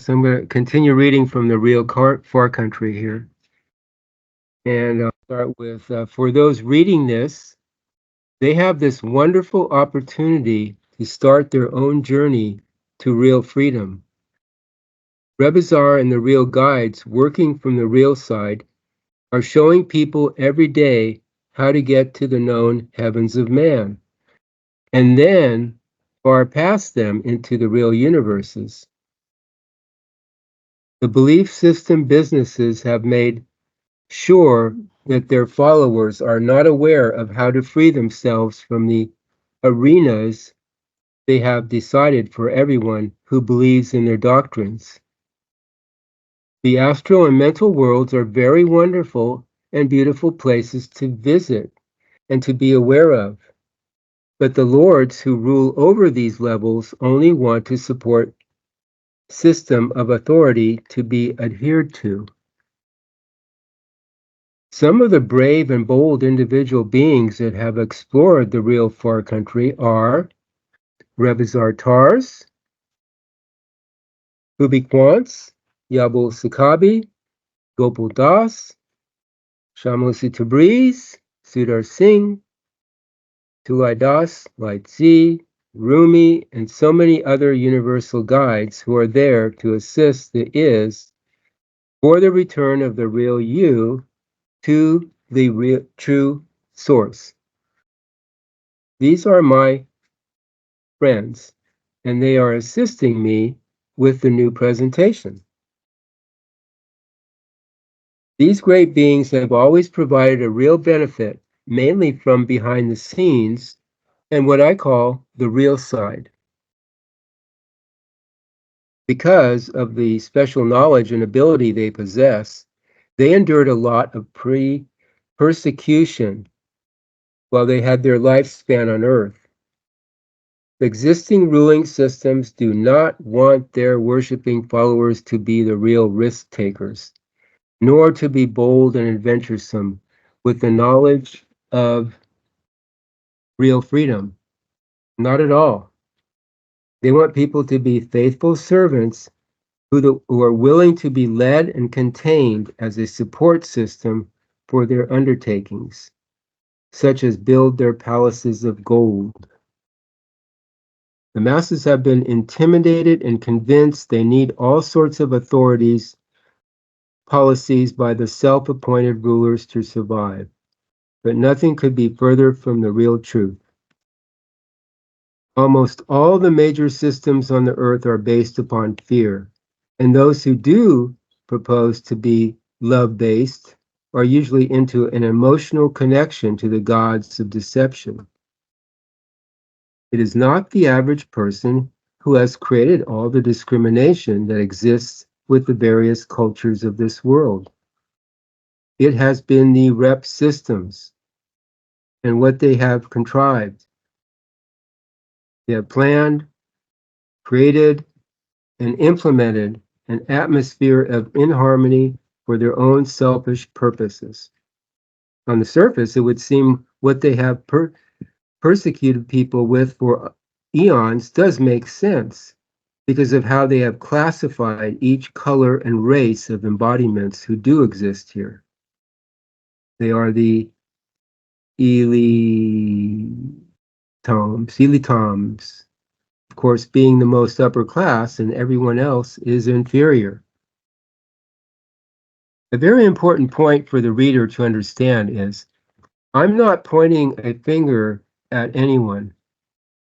So I'm going to continue reading from the Real Far Country here. And I'll start with, for those reading this, they have this wonderful opportunity to start their own journey to real freedom. Rebizar and the Real Guides, working from the real side, are showing people every day how to get to the known heavens of man, and then far past them into the real universes. The belief system businesses have made sure that their followers are not aware of how to free themselves from the arenas they have decided for everyone who believes in their doctrines. The astral and mental worlds are very wonderful and beautiful places to visit and to be aware of. But the lords who rule over these levels only want to support system of authority to be adhered to. Some of the brave and bold individual beings that have explored the real far country are Rebizar Tars, Hubikwants, Yabul Sakabi, Gopal Das, Shamsi Tabriz, Sudar Singh, Tulai Das, Light Z, Rumi, and so many other universal guides who are there to assist the is for the return of the real you to the real, true source. These are my friends, and they are assisting me with the new presentation. These great beings have always provided a real benefit, mainly from behind the scenes and what I call the real side. Because of the special knowledge and ability they possess, they endured a lot of persecution while they had their lifespan on Earth. The existing ruling systems do not want their worshiping followers to be the real risk takers, nor to be bold and adventuresome with the knowledge of real freedom. Not at all. They want people to be faithful servants who are willing to be led and contained as a support system for their undertakings, such as build their palaces of gold. The masses have been intimidated and convinced they need all sorts of authorities, policies by the self-appointed rulers to survive, but nothing could be further from the real truth. Almost all the major systems on the earth are based upon fear, and those who do propose to be love-based are usually into an emotional connection to the gods of deception. It is not the average person who has created all the discrimination that exists with the various cultures of this world. It has been the rep systems and what they have contrived. They have planned, created, and implemented an atmosphere of inharmony for their own selfish purposes. On the surface, it would seem what they have persecuted people with for eons does make sense because of how they have classified each color and race of embodiments who do exist here. They are the Elitoms, of course, being the most upper class, and everyone else is inferior. A very important point for the reader to understand is, I'm not pointing a finger at anyone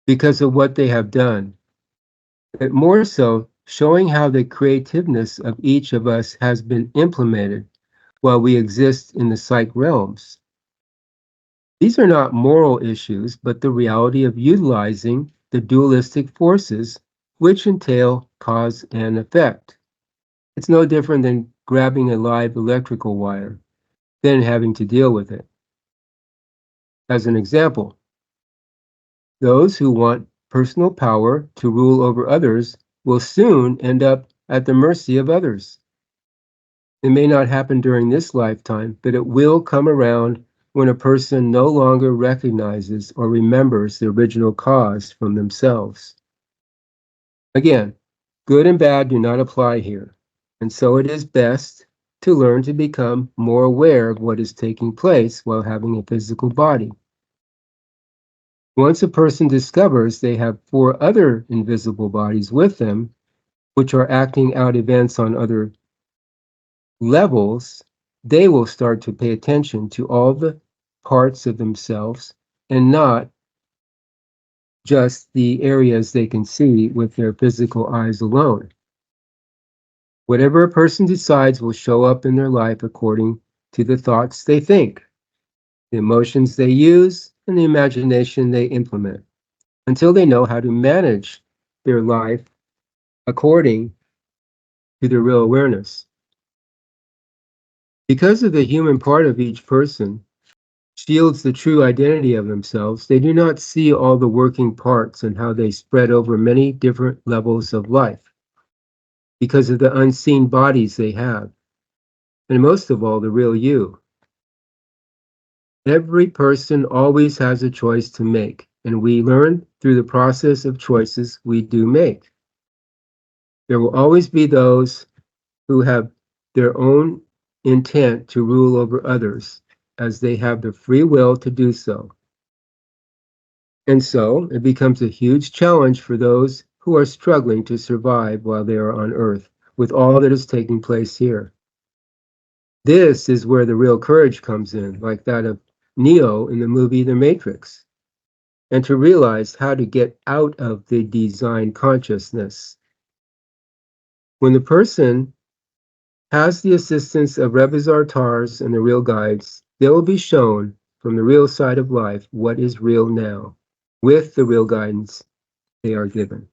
because of what they have done, but more so showing how the creativeness of each of us has been implemented while we exist in the psych realms. These are not moral issues, but the reality of utilizing the dualistic forces which entail cause and effect. It's no different than grabbing a live electrical wire, then having to deal with it. As an example, those who want personal power to rule over others will soon end up at the mercy of others. It may not happen during this lifetime, but it will come around when a person no longer recognizes or remembers the original cause from themselves. Again, Good and bad do not apply here, and so it is best to learn to become more aware of what is taking place while having a physical body. Once a person discovers they have 4 other invisible bodies with them, which are acting out events on other levels, they will start to pay attention to all the parts of themselves and not just the areas they can see with their physical eyes alone. Whatever a person decides will show up in their life according to the thoughts they think, the emotions they use, and the imagination they implement, until they know how to manage their life according to their real awareness. Because of the human part of each person shields the true identity of themselves, they do not see all the working parts and how they spread over many different levels of life because of the unseen bodies they have, and most of all, the real you. Every person always has a choice to make, and we learn through the process of choices we do make. There will always be those who have their own intent to rule over others, as they have the free will to do so. And so it becomes a huge challenge for those who are struggling to survive while they are on Earth with all that is taking place here. This is where the real courage comes in, like that of Neo in the movie The Matrix, and to realize how to get out of the design consciousness. When the person has the assistance of Rebizartars and the real guides, they will be shown from the real side of life what is real now, with the real guidance they are given.